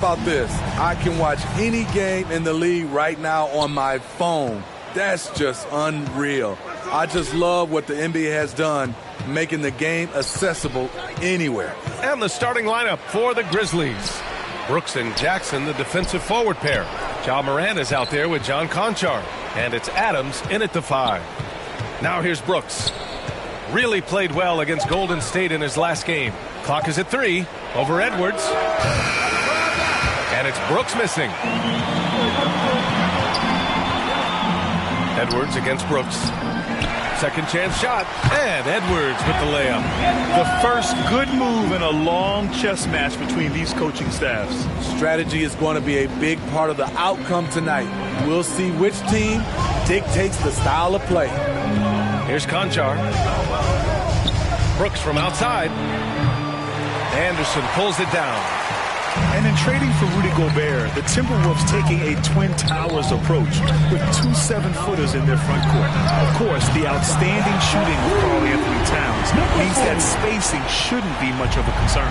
About this, I can watch any game in the league right now on my phone. That's just unreal. I just love what the NBA has done, making the game accessible anywhere. And the starting lineup for the Grizzlies. Brooks and Jackson, the defensive forward pair. Ja Morant is out there with John Conchar. And it's Adams in at the 5. Now here's Brooks. Really played well against Golden State in his last game. Clock is at 3. Over Edwards. And it's Brooks missing. Edwards against Brooks. Second chance shot. And Edwards with the layup. The first good move in a long chess match between these coaching staffs. Strategy is going to be a big part of the outcome tonight. We'll see which team dictates the style of play. Here's Conchar. Brooks from outside. Anderson pulls it down. And in trading for Rudy Gobert, the Timberwolves taking a Twin Towers approach with 2 7-footers in their front court. Of course, the outstanding shooting of Karl-Anthony Towns means that spacing shouldn't be much of a concern.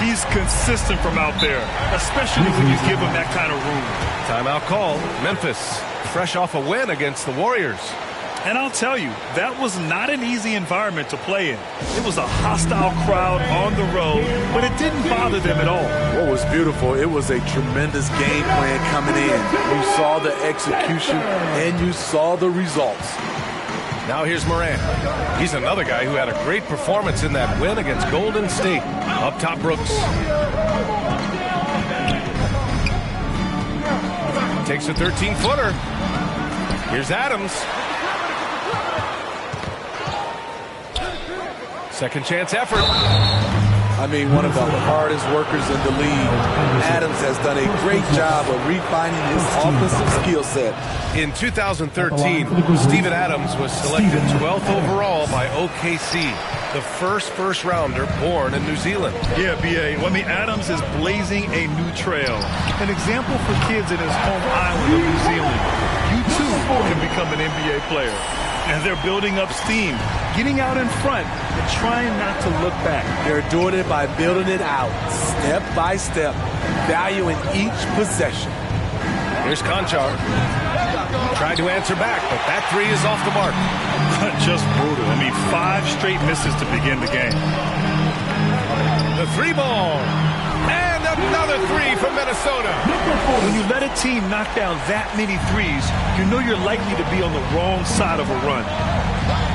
He's consistent from out there, especially when you give him that kind of room. Timeout call. Memphis, fresh off a win against the Warriors. And I'll tell you, that was not an easy environment to play in. It was a hostile crowd on the road, but it didn't bother them at all. What was beautiful, it was a tremendous game plan coming in. You saw the execution, and you saw the results. Now here's Morant. He's another guy who had a great performance in that win against Golden State. Up top, Brooks. Takes a 13-footer. Here's Adams. Second chance effort. I mean, one of the hardest workers in the league. Adams has done a great job of refining his offensive skill set. In 2013, Steven Adams was selected 12th overall by OKC, the first rounder born in New Zealand. Yeah, B.A. Well, I mean, Adams is blazing a new trail. An example for kids in his home island of New Zealand. You too can become an NBA player. And they're building up steam, getting out in front, and trying not to look back. They're doing it by building it out, step by step, valuing each possession. Here's Conchar. Tried to answer back, but that 3 is off the mark. Just brutal. I mean, 5 straight misses to begin the game. The 3 ball. And another 3 from Minnesota. When you let a team knock down that many threes, you know you're likely to be on the wrong side of a run.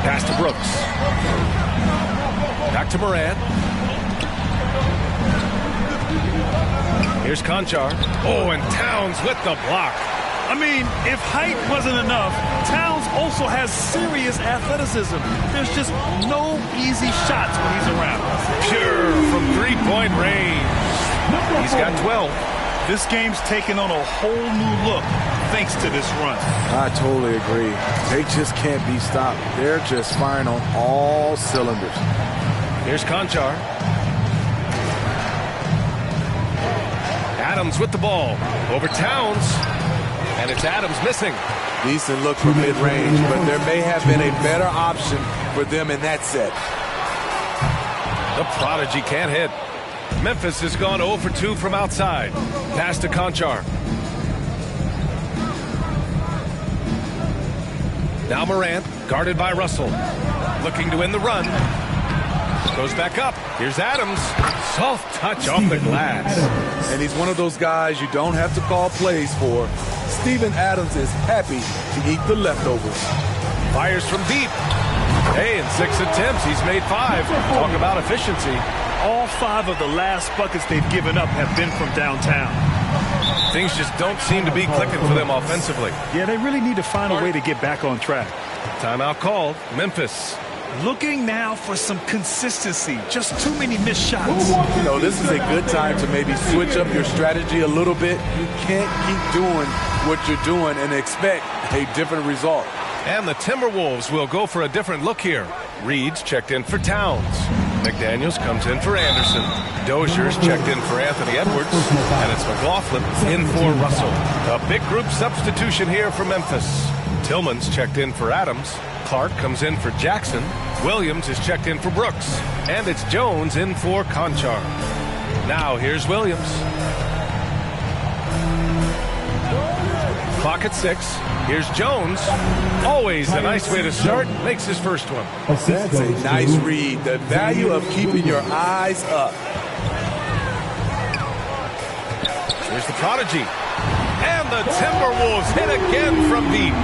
Pass to Brooks. Back to Morant. Here's Conchar. Oh, and Towns with the block. I mean, if height wasn't enough, Towns also has serious athleticism. There's just no easy shots when he's around. Pure from 3-point range. He's got 12. This game's taken on a whole new look thanks to this run. I totally agree. They just can't be stopped. They're just firing on all cylinders. Here's Conchar. Adams with the ball. Over Towns. And it's Adams missing. Decent look from mid-range, but there may have been a better option for them in that set. The prodigy can't hit. Memphis has gone 0 for 2 from outside. Pass to Conchar. Now Morant, guarded by Russell. Looking to win the run. Goes back up. Here's Adams. Soft touch off the glass. And he's one of those guys you don't have to call plays for. Steven Adams is happy to eat the leftovers. Fires from deep. Hey, in 6 attempts, he's made 5. Talk about efficiency. All 5 of the last buckets they've given up have been from downtown. Things just don't seem to be clicking for them offensively. Yeah, they really need to find a way to get back on track. Timeout called. Memphis. Looking now for some consistency. Just too many missed shots. You know, this is a good time to maybe switch up your strategy a little bit. You can't keep doing what you're doing and expect a different result. And the Timberwolves will go for a different look here. Reed's checked in for Towns. McDaniels comes in for Anderson. Dozier's checked in for Anthony Edwards. And it's McLaughlin in for Russell. A big group substitution here for Memphis. Tillman's checked in for Adams. Clark comes in for Jackson. Williams is checked in for Brooks. And it's Jones in for Conchar. Now here's Williams. pocket 6. Here's Jones. Always a nice way to start. Makes his first one. That's a nice read. The value of keeping your eyes up. Here's the prodigy. And the Timberwolves hit again from deep.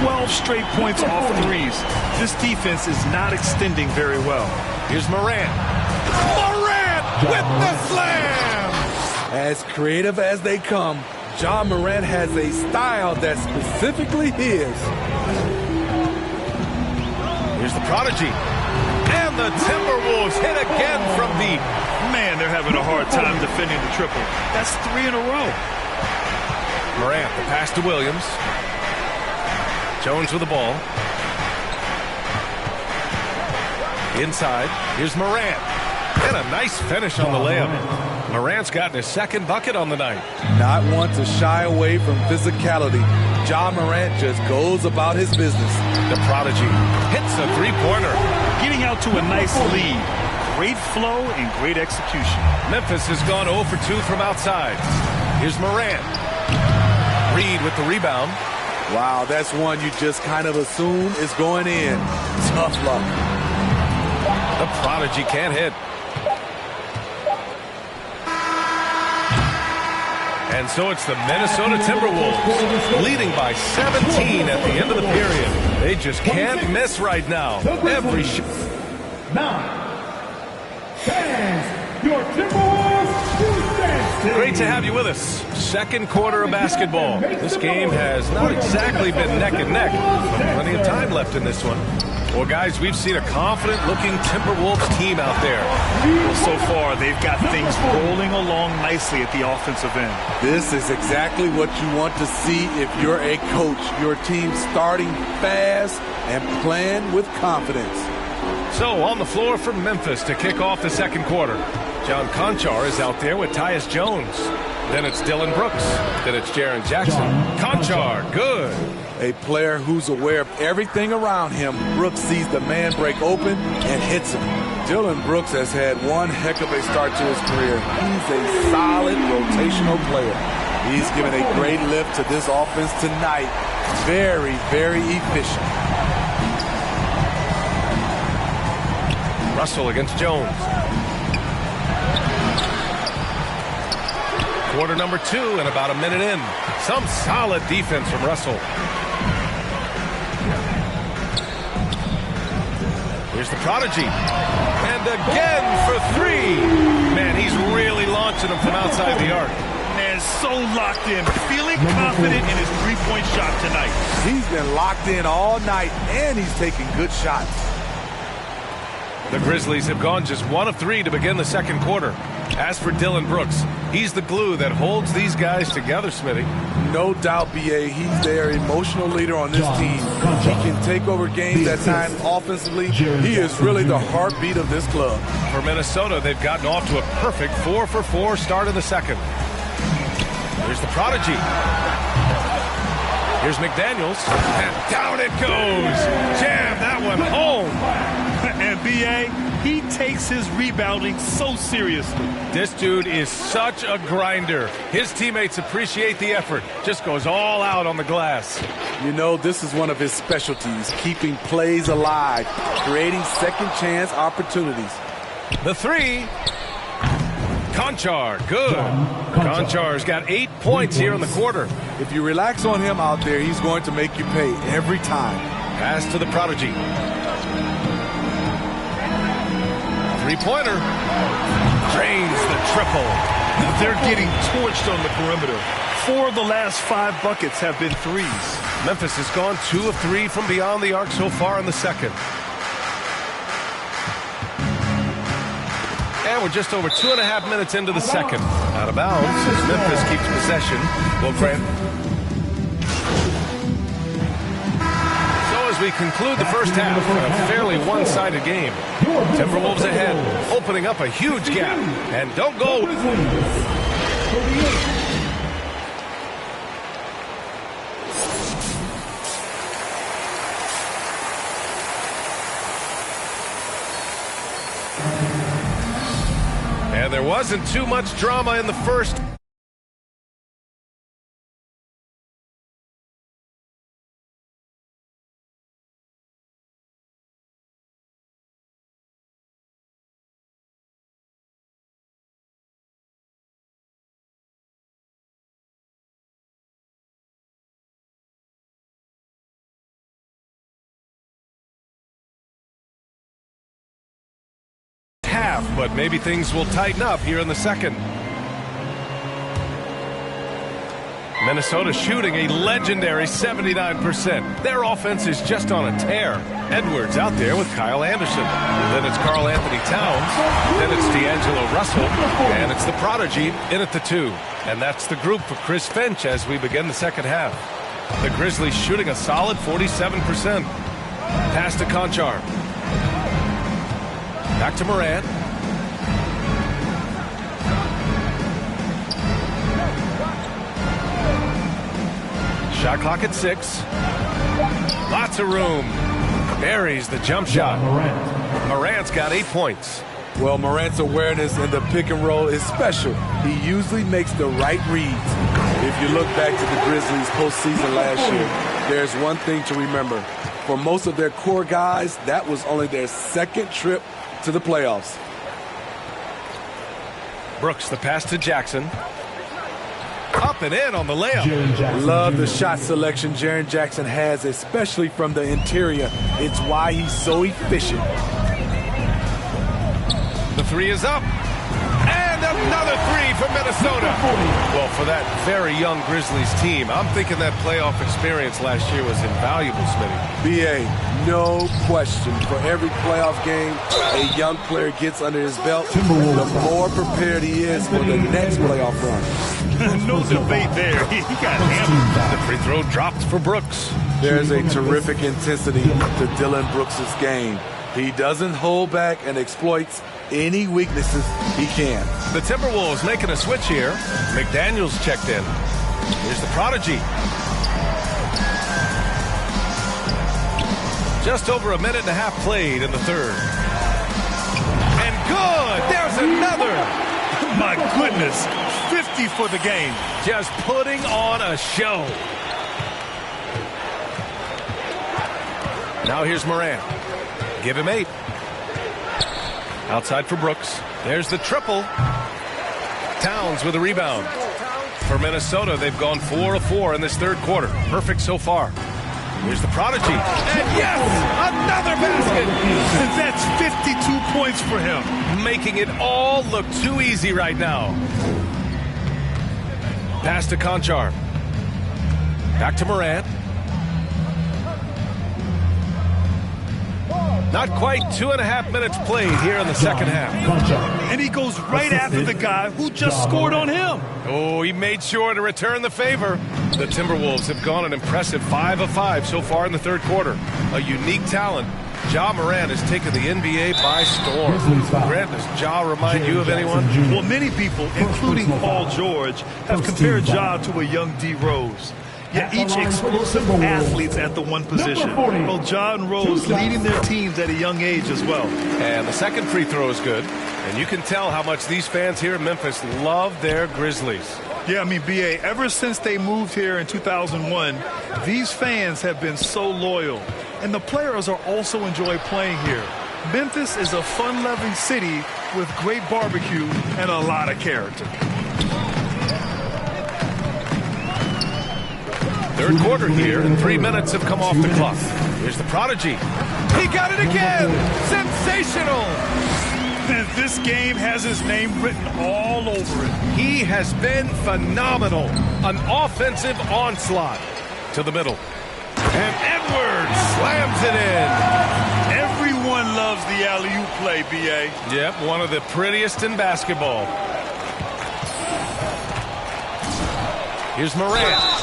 12 straight points off threes. This defense is not extending very well. Here's Morant. Morant with the slam! As creative as they come, Ja Morant has a style that's specifically his. Here's the prodigy. And the Timberwolves hit again from deep. Man, they're having a hard time defending the triple. That's 3 in a row. Morant, the pass to Williams. Jones with the ball. Inside, here's Morant. And a nice finish on the layup. Morant's gotten his second bucket on the night. Not one to shy away from physicality. Ja Morant just goes about his business. The prodigy hits a three-pointer. Getting out to a nice lead. Great flow and great execution. Memphis has gone 0 for 2 from outside. Here's Morant. Reed with the rebound. Wow, that's one you just kind of assume is going in. Tough luck. The prodigy can't hit. And so it's the Minnesota Timberwolves leading by 17 at the end of the period. They just can't miss right now. Every shot. 9, 10, your Timberwolves Tuesday. Great to have you with us. Second quarter of basketball. This game has not exactly been neck and neck, but plenty of time left in this one. Well, guys, we've seen a confident-looking Timberwolves team out there. Well, so far, they've got things rolling along nicely at the offensive end. This is exactly what you want to see if you're a coach. Your team starting fast and playing with confidence. So, on the floor for Memphis to kick off the second quarter. John Conchar is out there with Tyus Jones. Then it's Dylan Brooks. Then it's Jaren Jackson. Conchar, good. A player who's aware of everything around him. Brooks sees the man break open and hits him. Dylan Brooks has had one heck of a start to his career. He's a solid rotational player. He's given a great lift to this offense tonight. Very, very efficient. Russell against Jones. Quarter number 2 and about a minute in. Some solid defense from Russell. Here's the prodigy. And again for 3. Man, he's really launching them from outside the arc. Man, so locked in. Feeling confident in his three-point shot tonight. He's been locked in all night, and he's taking good shots. The Grizzlies have gone just 1 of 3 to begin the second quarter. As for Dylan Brooks, he's the glue that holds these guys together, Smitty. No doubt, B.A. He's their emotional leader on this team. He can take over games at times offensively. He is really the heartbeat of this club. For Minnesota, they've gotten off to a perfect 4 for 4 start in the second. Here's the prodigy. Here's McDaniels. And down it goes. Jam that one home. And B.A., he takes his rebounding so seriously. This dude is such a grinder. His teammates appreciate the effort. Just goes all out on the glass. You know, this is one of his specialties, keeping plays alive, creating second chance opportunities. The 3. Conchar, good. Conchar's got 8 points here in the quarter. If you relax on him out there, he's going to make you pay every time. Pass to the prodigy. Three-pointer. Drains the triple. They're getting torched on the perimeter. 4 of the last 5 buckets have been threes. Memphis has gone 2 of 3 from beyond the arc so far in the second. And we're just over 2.5 minutes into the second. Out of bounds as Memphis keeps possession. Well, Grant. So as we conclude the first half, a fairly one-sided game. Timberwolves ahead, opening up a huge gap. And don't go. And there wasn't too much drama in the first. but maybe things will tighten up here in the second. Minnesota shooting a legendary 79%. Their offense is just on a tear. Edwards out there with Kyle Anderson. Then it's Karl Anthony Towns. Then it's D'Angelo Russell. And it's the prodigy in at the 2. And that's the group for Chris Finch as we begin the second half. The Grizzlies shooting a solid 47%. Pass to Conchar. Back to Morant. Shot clock at 6. Lots of room. Buries the jump shot. Morant's got 8 points. Well, Morant's awareness in the pick and roll is special. He usually makes the right reads. If you look back to the Grizzlies postseason last year, there's one thing to remember. For most of their core guys, that was only their second trip to the playoffs. Brooks, the pass to Jackson. Up and in on the layup. Love the shot selection Jaren Jackson has, especially from the interior. It's why he's so efficient. The 3 is up. And another 3 for Minnesota. Well, for that very young Grizzlies team, I'm thinking that playoff experience last year was invaluable, Smitty. BA, no question. For every playoff game a young player gets under his belt, the more prepared he is for the next playoff run. No debate there. He got hammered. The free throw dropped for Brooks. There's a terrific intensity to Dillon Brooks' game. He doesn't hold back and exploits any weaknesses he can. The Timberwolves making a switch here. McDaniels checked in. Here's the prodigy. Just over a minute and a half played in the third. And good! There's another! My goodness, 50 for the game. Just putting on a show. Now here's Morant. Give him 8. Outside for Brooks. There's the triple. Towns with a rebound. For Minnesota, they've gone 4 of 4 in this third quarter. Perfect so far. Here's the prodigy. And yes, another basket. That's 52 points for him. Making it all look too easy right now. Pass to Conchar. Back to Morant. Not quite 2.5 minutes played here in the second half. And he goes right after the guy who just scored on him. Oh, he made sure to return the favor. The Timberwolves have gone an impressive 5 of 5 so far in the third quarter. A unique talent. Ja Morant has taken the NBA by storm. Grant, does Ja remind you of anyone? Well, many people, including Paul George, have compared Ja to a young D. Rose. Yet each explosive athletes at the one position. Well, Ja and Rose leading their teams at a young age as well. And the second free throw is good. And you can tell how much these fans here in Memphis love their Grizzlies. Yeah, I mean, BA, ever since they moved here in 2001, these fans have been so loyal. And the players are also enjoy playing here. Memphis is a fun-loving city with great barbecue and a lot of character. Third quarter here, and 3 minutes have come off the clock. Here's the prodigy. He got it again! Sensational! And this game has his name written all over it. He has been phenomenal. An offensive onslaught. To the middle. And Edwards slams it in. Everyone loves the alley-oop play, B.A. Yep, one of the prettiest in basketball. Here's Morant.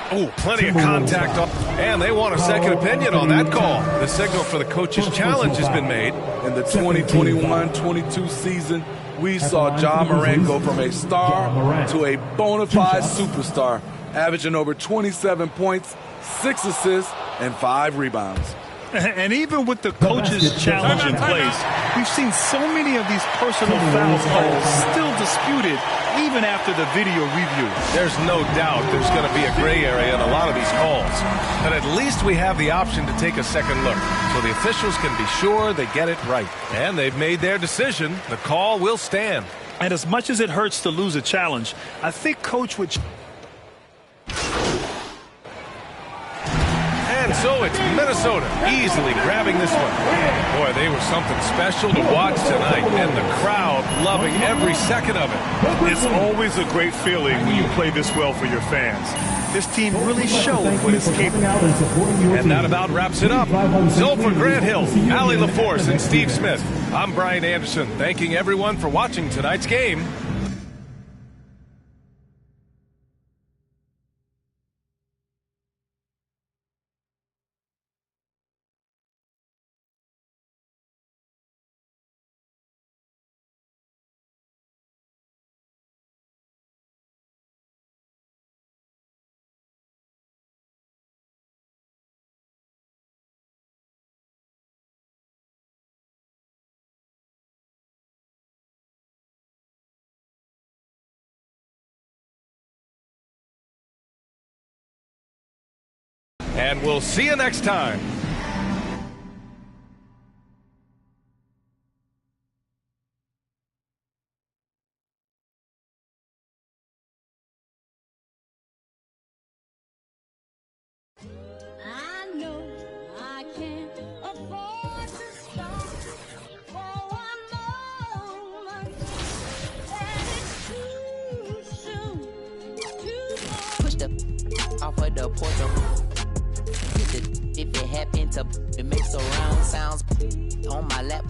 Oh, plenty of contact. And they want a second opinion on that call. The signal for the coach's challenge has been made. In the 2021-22 season, we saw Ja Morant go from a star to a bona fide superstar, averaging over 27 points, 6 assists, and 5 rebounds. And even with the coach's challenge in place, we've seen so many of these personal foul calls still disputed even after the video review. There's no doubt there's going to be a gray area in a lot of these calls. But at least we have the option to take a second look, so the officials can be sure they get it right. And they've made their decision. The call will stand. And as much as it hurts to lose a challenge, I think Coach would... And so So it's Minnesota easily grabbing this one. Boy, they were something special to watch tonight, and the crowd loving every second of it. It's always a great feeling when you play this well for your fans. This team really showed what it's capable of. And that about wraps it up. So for Grant Hill, Allie LaForce, and Steve Smith, I'm Brian Anderson, thanking everyone for watching tonight's game. And we'll see you next time. I know I can't afford to stop for one moment. That it's too soon, too far. Push the off of the porch. If it happened to it makes surround sounds on my lap.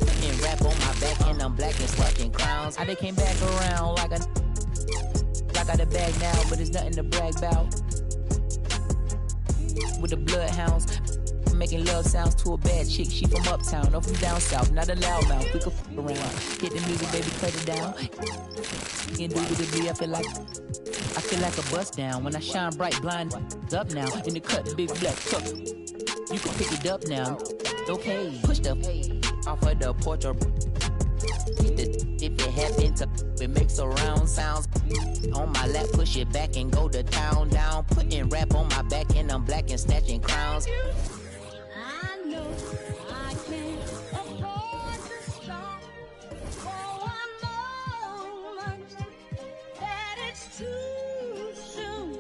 And rap on my back and I'm black and stacking crowns. How they came back around like I got a bag now, but it's nothing to brag about. With the bloodhounds, making love sounds to a bad chick. She from uptown, or from down south, not a loudmouth. We could f around. Hit the music, baby, cut it down. And do with it, I feel like a bust down. When I shine bright, blind up now. In the cut, big black truck. You can pick it up now. Okay, push the off of the porch or if it happen to it makes surround sounds on my lap, push it back and go to town down. Putting rap on my back and I'm black and snatching crowns. I know I can't afford to stop for one moment. That it's too soon,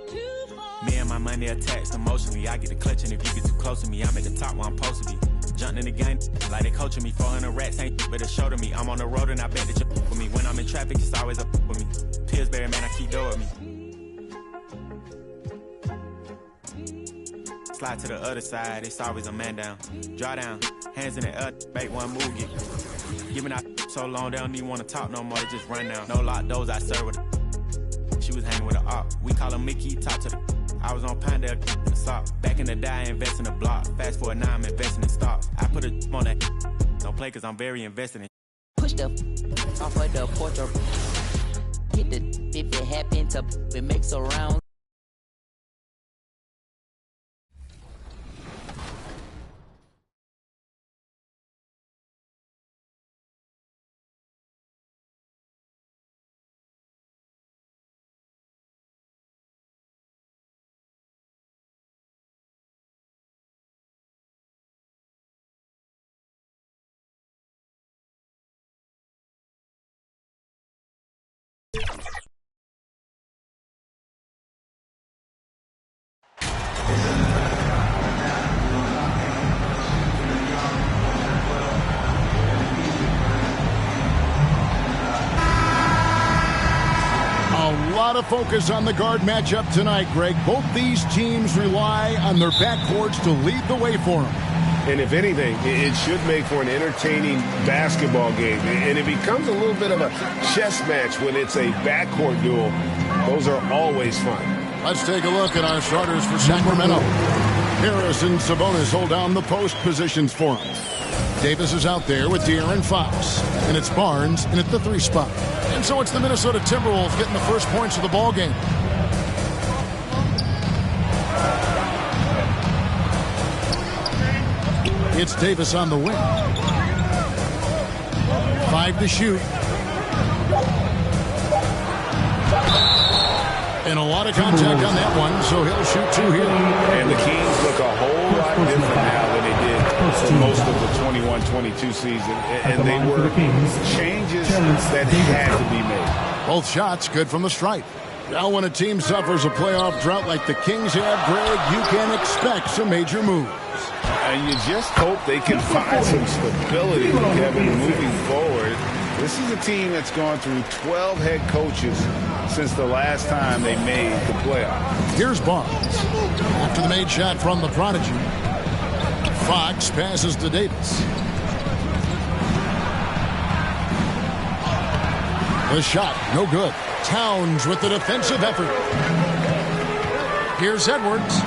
too far. Me and my money attached emotionally. I get the clutch, and if you get too close to me, I'm at the top where I'm supposed to be. Jumping in the game like they coaching me. 400 rats ain't but a show to me. I'm on the road and I bet that you with me. When I'm in traffic, it's always up with me. Pillsbury, man, I keep doing me. Slide to the other side, it's always a man down. Draw down, hands in the air, make one move, get. Giving out so long, they don't even want to talk no more, they just run down. No lock doors, I serve with a. She was hanging with a op. We call him Mickey, talk to the. I was on Pinedale in the sock. Back in the day, I invest in the block. Fast forward now, I'm investing in stocks. I put a on that. Don't play cause I'm very invested in. Push the off of the porch or hit the if it happen to it makes surround. A lot of focus on the guard matchup tonight, Greg. Both these teams rely on their backcourts to lead the way for them. And if anything, it should make for an entertaining basketball game. And it becomes a little bit of a chess match when it's a backcourt duel. Those are always fun. Let's take a look at our starters for Sacramento. Harris and Sabonis hold down the post positions for him. Davis is out there with De'Aaron Fox. And it's Barnes in at the 3 spot. And so it's the Minnesota Timberwolves getting the first points of the ball game. It's Davis on the wing. 5 to shoot. And a lot of contact on that one, so he'll shoot 2 here. And the Kings look a whole lot different now than they did for most of the 21-22 season. And they were changes that had to be made. Both shots good from the stripe. Now when a team suffers a playoff drought like the Kings have, Greg, you can expect some major moves. And you just hope they can find some stability, Kevin, moving forward. This is a team that's gone through 12 head coaches since the last time they made the playoffs. Here's Barnes. After the made shot from the prodigy, Fox passes to Davis. The shot, no good. Towns with the defensive effort. Here's Edwards.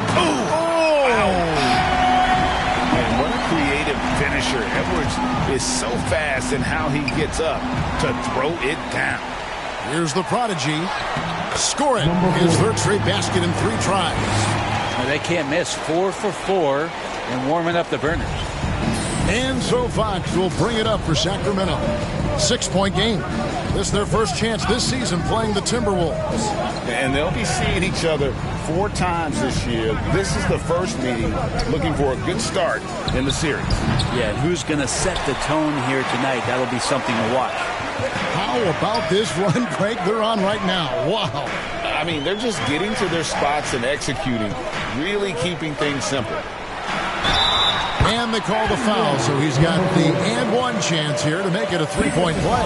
And what a creative finisher. Edwards is so fast in how he gets up to throw it down. Here's the prodigy. Score it. His third straight basket in 3 tries. Now they can't miss. 4 for 4 and warming up the burners. And so Fox will bring it up for Sacramento. 6-point game. This is their first chance this season playing the Timberwolves. And they'll be seeing each other 4 times this year. This is the first meeting, looking for a good start in the series. Yeah, and who's going to set the tone here tonight? That'll be something to watch. How about this run, Craig, they're on right now? Wow. I mean, they're just getting to their spots and executing, really keeping things simple. And they call the foul, so he's got the and one chance here to make it a 3-point play.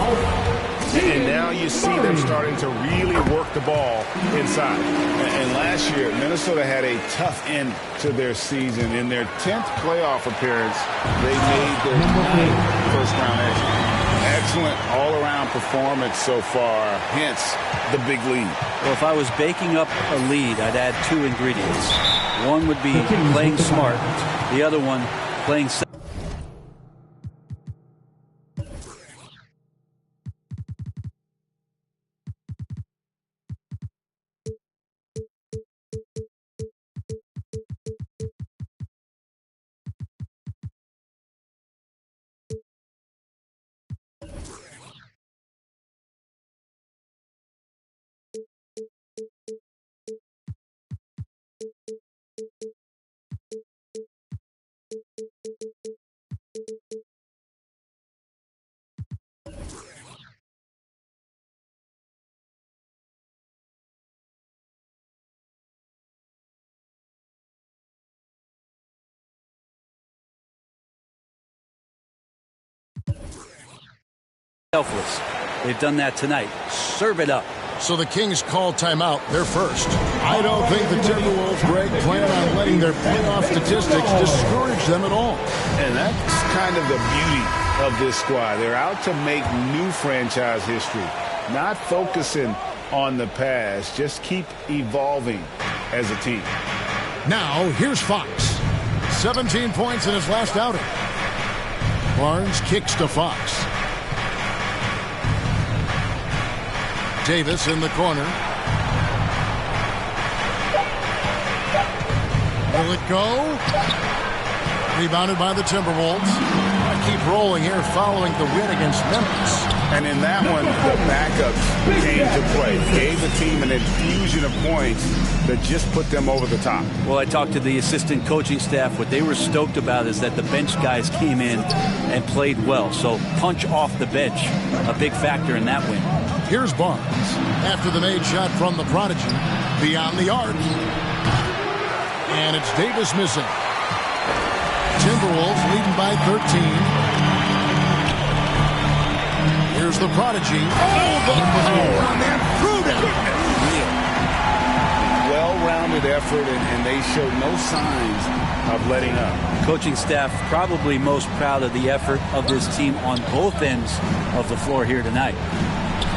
And now you see them starting to really work the ball inside. And last year, Minnesota had a tough end to their season. In their 10th playoff appearance, they made their 9th first-round exit. Excellent all-around performance so far, hence the big lead. Well, if I was baking up a lead, I'd add 2 ingredients. One would be playing smart. The other one, playing safe. Selfless. They've done that tonight. Serve it up. So the Kings call timeout. They're first. I don't think the Timberwolves, Greg, plan on letting their playoff statistics discourage them at all. And that's kind of the beauty of this squad. They're out to make new franchise history, not focusing on the past. Just keep evolving as a team. Now, here's Fox. 17 points in his last outing. Barnes kicks to Fox. Davis in the corner. Will it go? Rebounded by the Timberwolves. Keep rolling here following the win against Memphis. And in that one, the backups came to play. Gave the team an infusion of points that just put them over the top. Well, I talked to the assistant coaching staff. What they were stoked about is that the bench guys came in and played well. So punch off the bench, a big factor in that win. Here's Barnes. After the made shot from the prodigy, beyond the arc. And it's Davis missing. Timberwolves leading by 13. Here's the prodigy. Oh, the power on that threw down. Well-rounded effort, and they showed no signs of letting up. Coaching staff probably most proud of the effort of this team on both ends of the floor here tonight.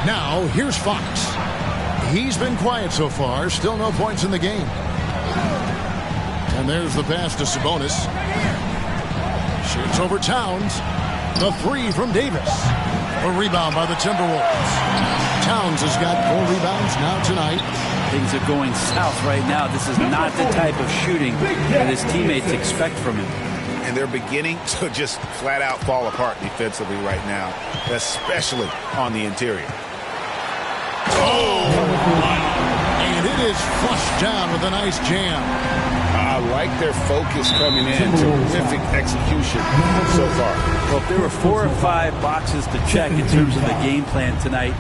Now, here's Fox. He's been quiet so far. Still no points in the game. And there's the pass to Sabonis. Shoots over Towns. The 3 from Davis. A rebound by the Timberwolves. Towns has got 4 rebounds now tonight. Things are going south right now. This is not the type of shooting that his teammates expect from him. And they're beginning to just flat out fall apart defensively right now, especially on the interior. Oh! And it is flushed down with a nice jam. I like their focus coming in. Terrific execution so far. Well, if there were 4 or 5 boxes to check in terms of the game plan tonight,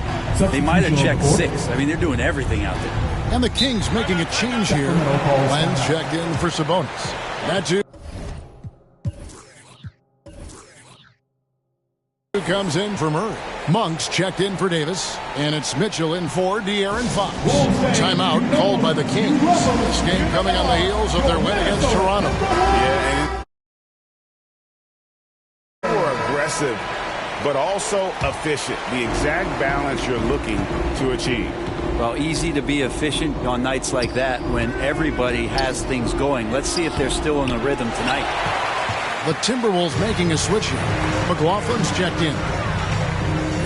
they might have checked 6. I mean, they're doing everything out there. And the Kings making a change here. Lenz checked in for Sabonis. That's it. Comes in for Murray. Monk's checked in for Davis. And it's Mitchell in for De'Aaron Fox. Timeout called by the Kings. This game coming on the heels of their win against Toronto. Yeah, and more aggressive, but also efficient. The exact balance you're looking to achieve. Well, easy to be efficient on nights like that when everybody has things going. Let's see if they're still in the rhythm tonight. The Timberwolves making a switch here. McLaughlin's checked in.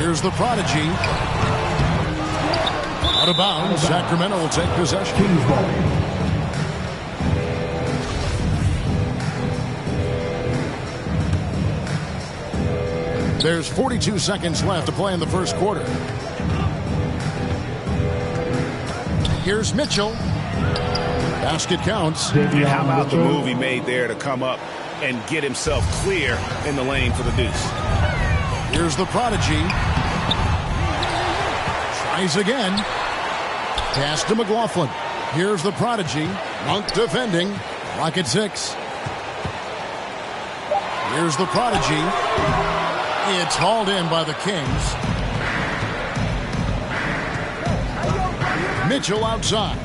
Here's the prodigy. Out of bounds. Sacramento will take possession. There's 42 seconds left to play in the first quarter. Here's Mitchell. Basket counts. And how about the move he made there to come up and get himself clear in the lane for the deuce? Here's the prodigy. Tries again. Pass to McLaughlin. Here's the prodigy. Monk defending. Lock at 6. Here's the prodigy. It's hauled in by the Kings. Mitchell outside.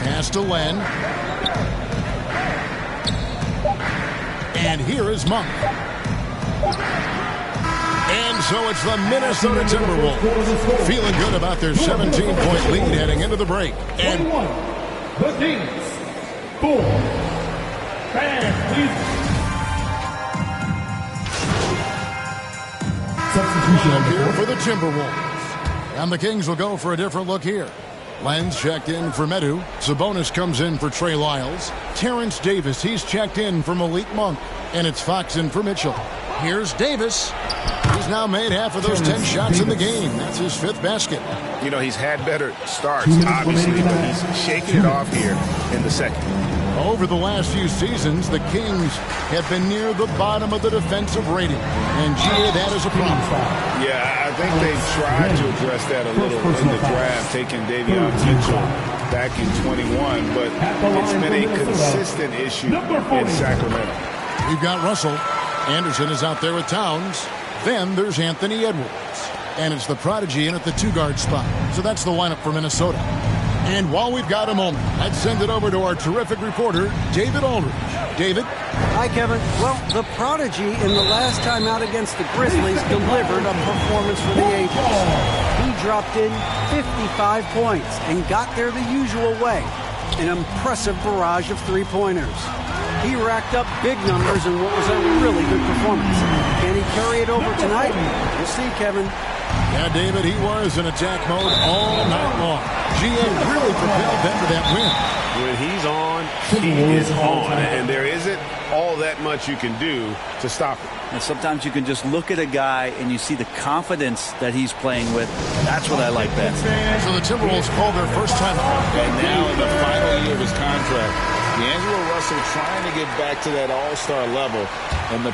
Pass to Len. And here is Monk. And so it's the Minnesota Timberwolves feeling good about their 17-point lead heading into the break. And the Kings. 4. Fans, please. Substitution here for the Timberwolves. And the Kings will go for a different look here. Lenz checked in for Medu. Sabonis comes in for Trey Lyles. Terrence Davis, he's checked in for Malik Monk. And it's Fox in for Mitchell. Here's Davis. He's now made half of those 10 shots in the game. That's his 5th basket. You know, he's had better starts, obviously, but he's shaking it off here in the second. Over the last few seasons, the Kings have been near the bottom of the defensive rating. And GA, that is a problem. Yeah, I think they've tried to address that a little in the draft, taking Davion Mitchell back in 21, but it's been a consistent issue in Sacramento. We've got Russell. Anderson is out there with Towns. Then there's Anthony Edwards. And it's the prodigy in at the 2-guard spot. So that's the lineup for Minnesota. And while we've got a moment, let's send it over to our terrific reporter, David Aldridge. David? Hi, Kevin. Well, the prodigy in the last time out against the Grizzlies delivered a performance for the ages. He dropped in 55 points and got there the usual way. An impressive barrage of three-pointers. He racked up big numbers in what was a really good performance. Can he carry it over tonight? We'll see, Kevin. Yeah, David, he was in attack mode all night long. GA really propelled them to that win. When he's on, he is on. And there isn't all that much you can do to stop it. And sometimes you can just look at a guy and you see the confidence that he's playing with. That's what I like best. So the Timberwolves called their first time out. And now in the final year of his contract, D'Angelo Russell trying to get back to that all-star level. And the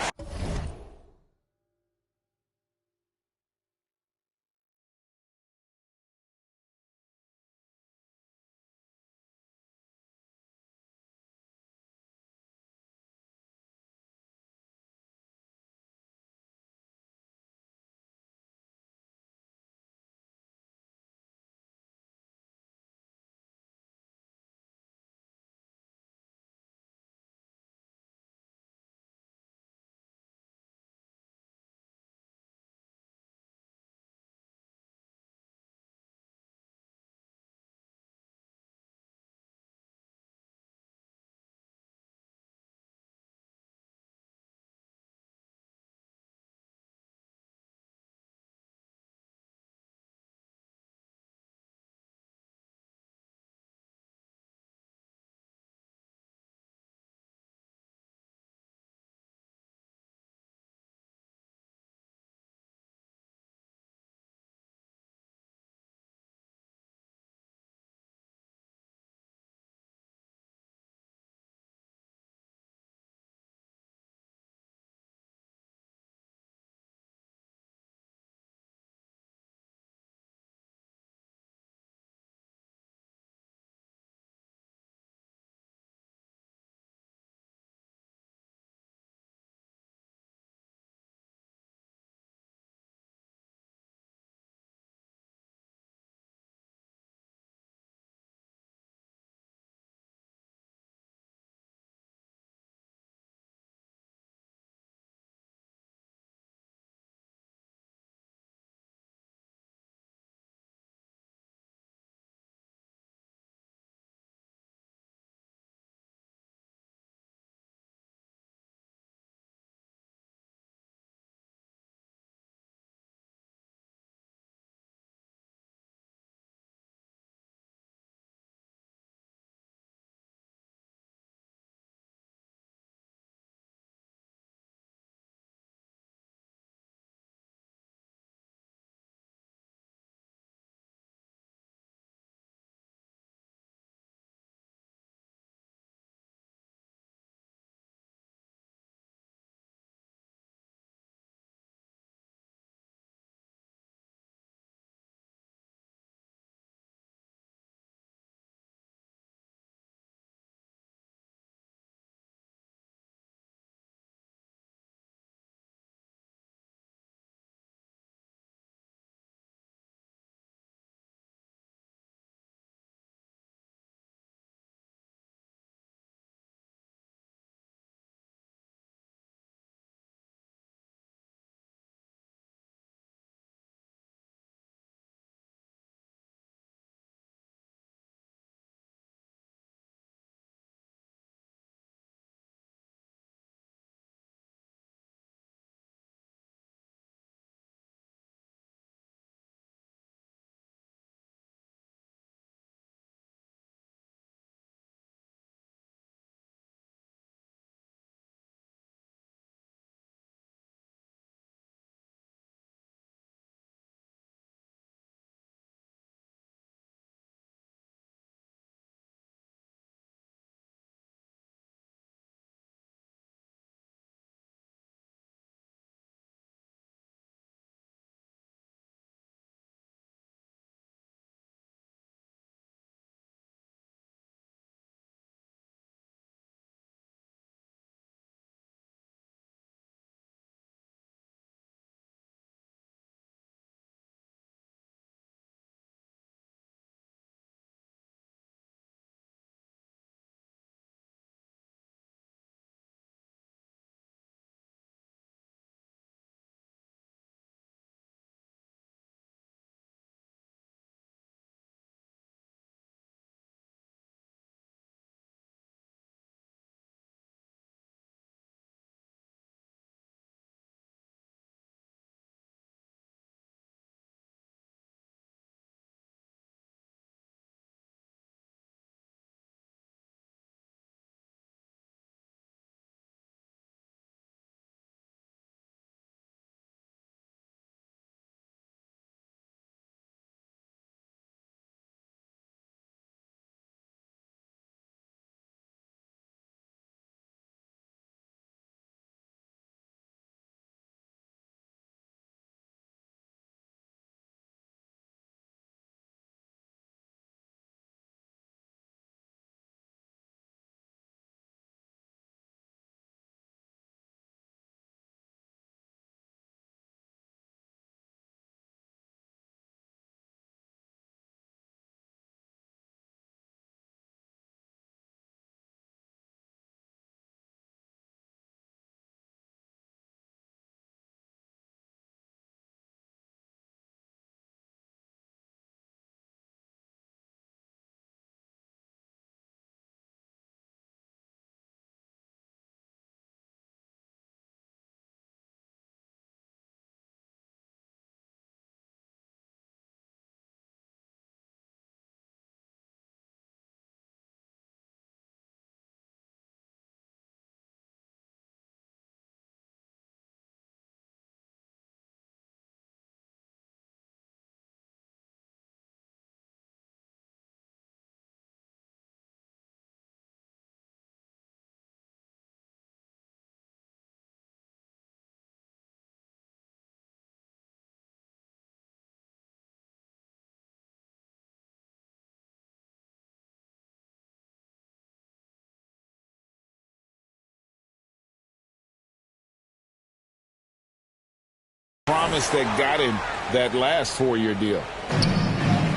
promise that got him that last 4-year deal.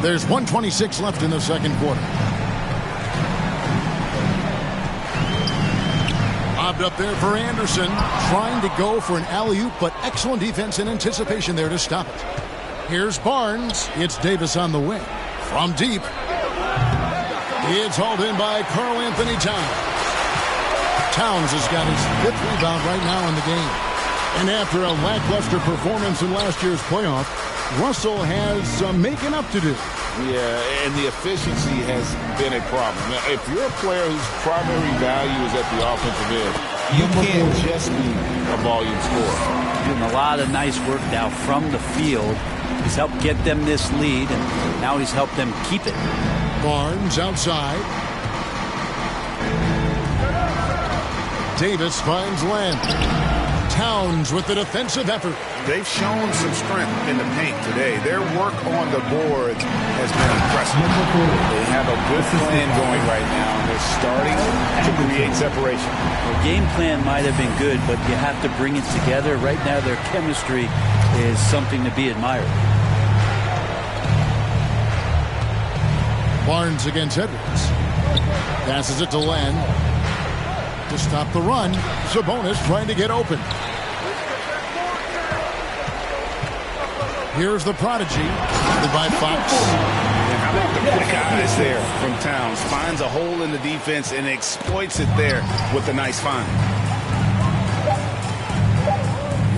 There's 1:26 left in the second quarter. Lobbed up there for Anderson, trying to go for an alley-oop, but excellent defense and anticipation there to stop it. Here's Barnes. It's Davis on the wing. From deep. It's hauled in by Karl Anthony Towns. Towns has got his 5th rebound right now in the game. And after a lackluster performance in last year's playoff, Russell has some making up to do. Yeah, and the efficiency has been a problem. Now, if you're a player whose primary value is at the offensive end, you can't just be a volume scorer. Doing a lot of nice work now from the field. He's helped get them this lead, and now he's helped them keep it. Barnes outside. Davis finds Lamb. Towns with the defensive effort. They've shown some strength in the paint today. Their work on the board has been impressive. They have a good plan going right now, and they're starting to create separation. The game plan might have been good, but you have to bring it together. Right now, their chemistry is something to be admired. Barnes against Edwards. Passes it to Len. To stop the run, Sabonis trying to get open. Here's the prodigy, led by Fox. And how about the quick eyes there from Towns? Finds a hole in the defense and exploits it there with a nice find.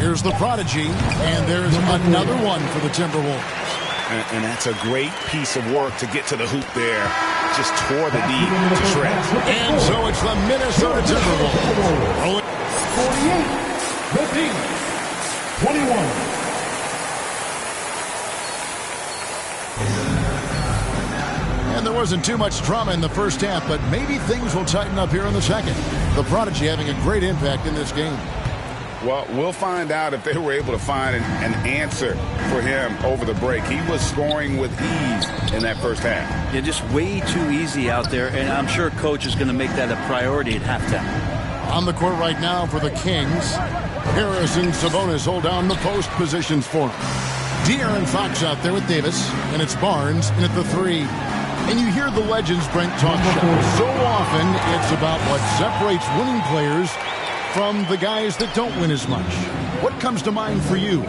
Here's the prodigy, and there's another one for the Timberwolves. And that's a great piece of work to get to the hoop there. Just tore the D to shreds. And so it's the Minnesota Timberwolves. 48-15, 21. And there wasn't too much drama in the first half, but maybe things will tighten up here in the second. The prodigy having a great impact in this game. Well, we'll find out if they were able to find an answer for him over the break. He was scoring with ease in that first half. Yeah, just way too easy out there, and I'm sure Coach is going to make that a priority at halftime. On the court right now for the Kings, Harris and Sabonis hold down the post positions for him. De'Aaron Fox out there with Davis, and it's Barnes in at the 3. And you hear the legends Brent talk shop. So often it's about what separates winning players from the guys that don't win as much. What comes to mind for you?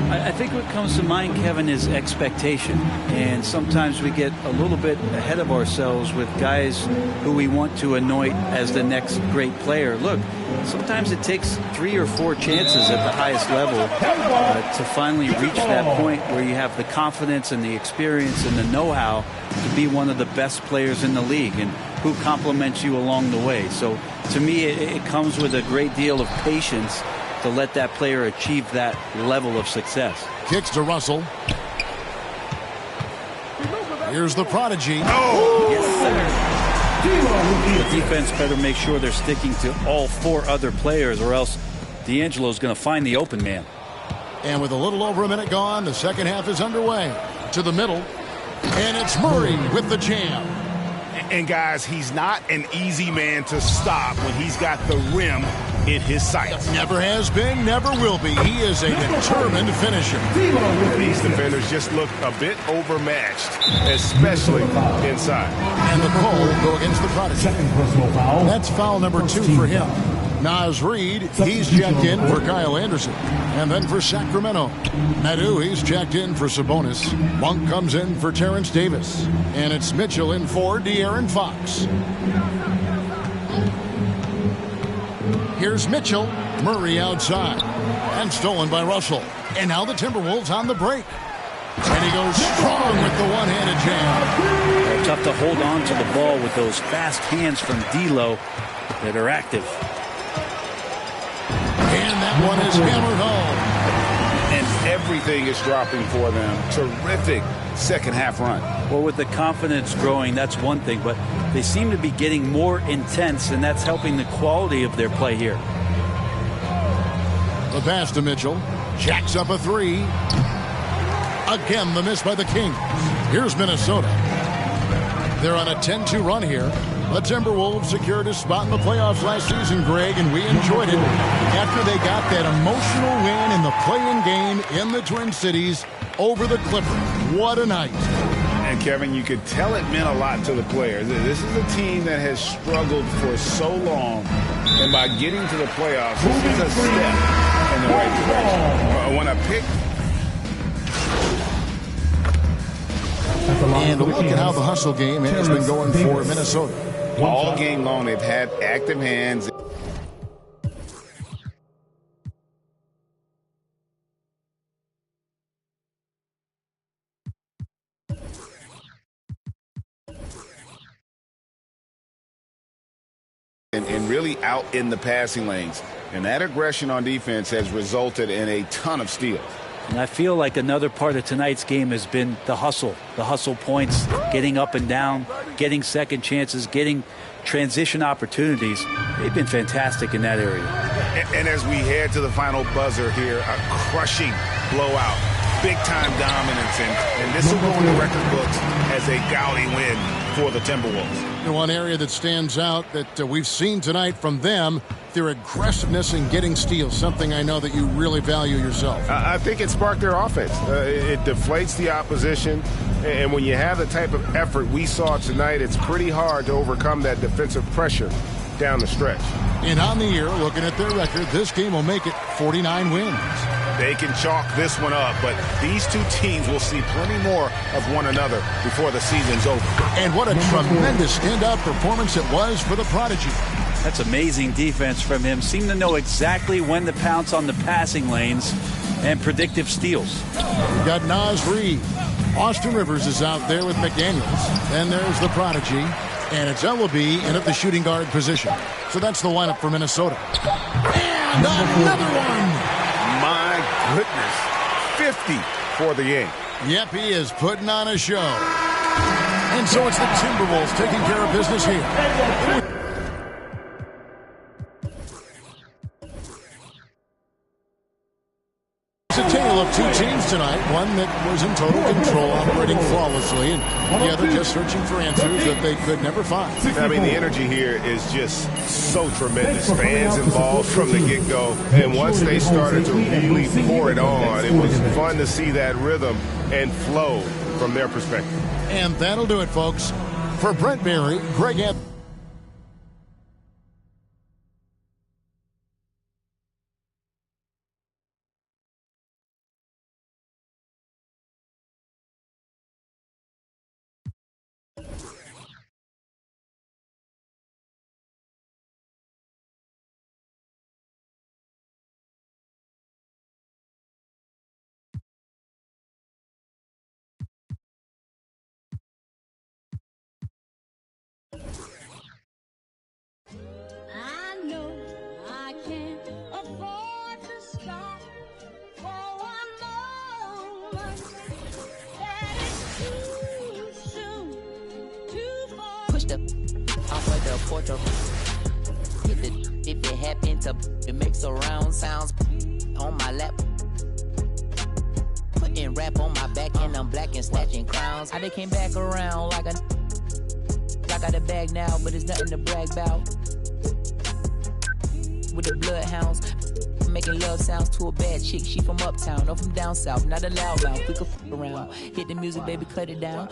I think what comes to mind, Kevin, is expectation. And sometimes we get a little bit ahead of ourselves with guys who we want to anoint as the next great player. Look, sometimes it takes 3 or 4 chances at the highest level to finally reach that point where you have the confidence and the experience and the know-how to be one of the best players in the league, and who compliments you along the way. So to me, it comes with a great deal of patience to let that player achieve that level of success. Kicks to Russell. Here's the prodigy. Oh, yes, sir. The defense better make sure they're sticking to all 4 other players, or else D'Angelo's going to find the open man. And with a little over a minute gone, the second half is underway. To the middle. And it's Murray with the jam. And guys, he's not an easy man to stop when he's got the rim in his sights. Never has been, never will be. He is a determined finisher. These defenders just look a bit overmatched, especially inside. And the call will go against the prodigy. Second personal foul. That's foul number 2 for him. Naz Reid, he's checked in for Kyle Anderson. And then for Sacramento, Nadu, he's checked in for Sabonis. Monk comes in for Terrence Davis. And it's Mitchell in for De'Aaron Fox. Here's Mitchell. Murray outside. And stolen by Russell. And now the Timberwolves on the break. And he goes strong with the one-handed jam. They're tough to hold on to the ball with those fast hands from D'Lo that are active. And that one is hammered home. And everything is dropping for them. Terrific second half run. Well, with the confidence growing, that's one thing, but they seem to be getting more intense, and that's helping the quality of their play here. The pass to Mitchell. Jacks up a 3. Again, the miss by the Kings. Here's Minnesota. They're on a 10-2 run here. The Timberwolves secured a spot in the playoffs last season, Greg, and we enjoyed it after they got that emotional win in the play-in game in the Twin Cities over the Clippers. What a night. And, Kevin, you could tell it meant a lot to the players. This is a team that has struggled for so long, and by getting to the playoffs, this is a step in the right direction. When I pick... And look at how the hustle game has been going for Minnesota. All game long, they've had active hands. And really out in the passing lanes. And that aggression on defense has resulted in a ton of steals. And I feel like another part of tonight's game has been the hustle points, getting up and down, getting second chances, getting transition opportunities. They've been fantastic in that area. And as we head to the final buzzer here, a crushing blowout, big-time dominance, and this will go in the record books as a gaudy win for the Timberwolves. One area that stands out that we've seen tonight from them, their aggressiveness in getting steals, something I know that you really value yourself. I think it sparked their offense. It deflates the opposition, and when you have the type of effort we saw tonight, it's pretty hard to overcome that defensive pressure down the stretch. And on the year, looking at their record, this game will make it 49 wins. They can chalk this one up, but these two teams will see plenty more of one another before the season's over. And what a tremendous standout performance it was for the Prodigy. That's amazing defense from him. Seemed to know exactly when to pounce on the passing lanes and predictive steals. We've got Naz Reid. Austin Rivers is out there with McDaniels. Then there's the Prodigy. And it's Ellaby in at the shooting guard position. So that's the lineup for Minnesota. And another one. My goodness. 50 for the game. Yep, he is putting on a show. And so it's the Timberwolves taking care of business here. It's a tale of two teams tonight. One that was in total control, operating flawlessly, and the other just searching for answers that they could never find. I mean, the energy here is just so tremendous. Fans involved from the get-go. And once they started to really pour it on, it was fun to see that rhythm and flow from their perspective. And that'll do it, folks. For Brent Berry, Greg Anthony. I know I can't afford to stop for one moment. That is too soon, too far. Push the off of the porch of hit the if it happen to it makes surround sounds on my lap. Putting rap on my back and I'm black and snatching crowns. How they came back around like a I got a bag now, but it's nothing to brag about. With the bloodhounds, making love sounds to a bad chick. She from uptown, or from down south, not a loudmouth. We could f around. Hit the music, baby, cut it down.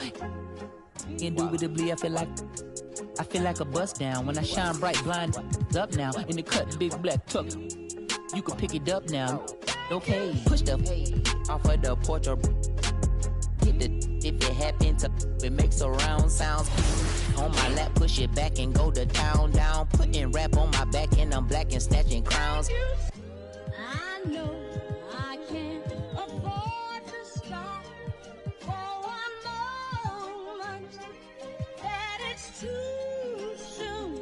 Indubitably, I feel like a bust down. When I shine bright, blind up now. In the cut, big black tuck. You can pick it up now. Okay, push the off of the porch or hit the if it happen to it makes surround sounds on my lap, push it back and go to town down, putting rap on my back and I'm black and snatching crowns. I know I can't afford to stop for one moment. That it's too soon,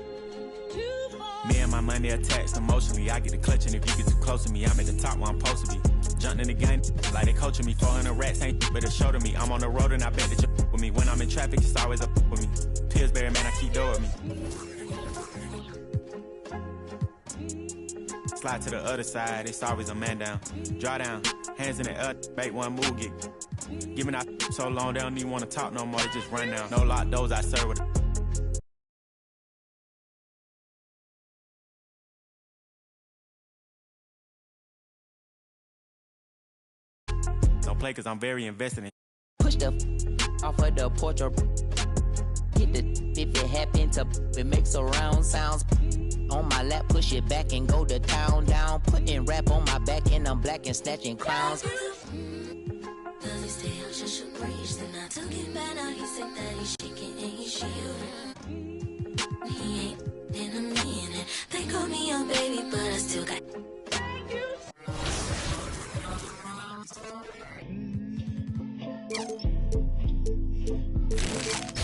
too far. Me and my money attached emotionally. I get the clutch, and if you get too close to me, I'm at the top where I'm supposed to be. Jumping in the game like they coaching me. 400 rats ain't but a show to me. I'm on the road and I bet that you with me. When I'm in traffic, it's always up with me. Pillsbury, man, I keep doing me. Slide to the other side, it's always a man down. Draw down, hands in the air, bait one move, get. Giving out so long, they don't even want to talk no more, they just run down. No lock doors, I serve with play because I'm very invested in. Push the off of the porch or hit the if it happen to it makes surround sounds. On my lap, push it back and go to town down. Putting rap on my back and I'm black and snatching crowns. They call me your baby, but I still got.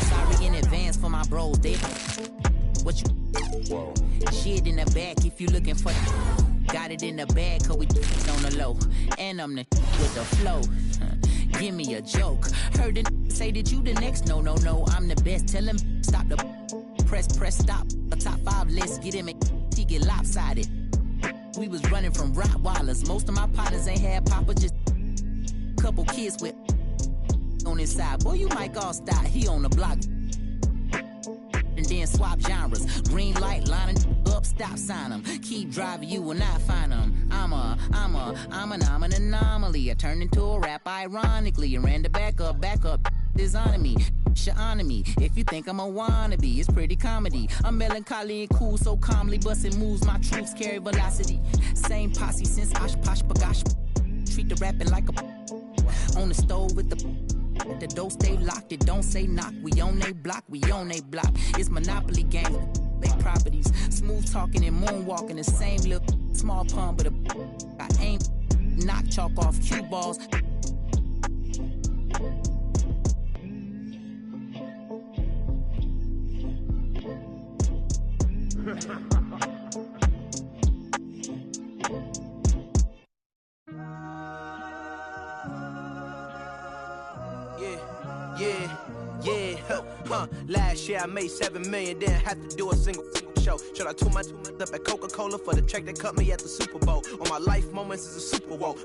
Sorry in advance for my bros, they what you shit in the back if you looking for. Got it in the bag cause we on the low. And I'm the with the flow. Give me a joke. Heard it say that you the next. No, I'm the best. Tell him stop the press, stop. The top 5 list, get him he get lopsided. We was running from Rottweilers. Most of my partners ain't had papa, just couple kids with on his side. Boy, you might all stop. He on the block. And then swap genres. Green light, lining up, stop sign them. Keep driving, you will not find them. I'm an anomaly. I turned into a rap ironically. And ran the back up, designing me. Honoring me. If you think I'm a wannabe, it's pretty comedy. I'm melancholy and cool, so calmly busting moves. My troops carry velocity. Same posse since Osh Posh Bagash. Treat the rapping like a on the stove with the door stay locked, it don't say knock. We on they block, It's Monopoly game, they properties. Smooth talking and moonwalking, the same look. Small pun, but I ain't knock chalk off cue balls. Last year I made $7 million, didn't have to do a single show. Should I tune my up at Coca-Cola for the check that cut me at the Super Bowl? On my life moments is a Super Bowl.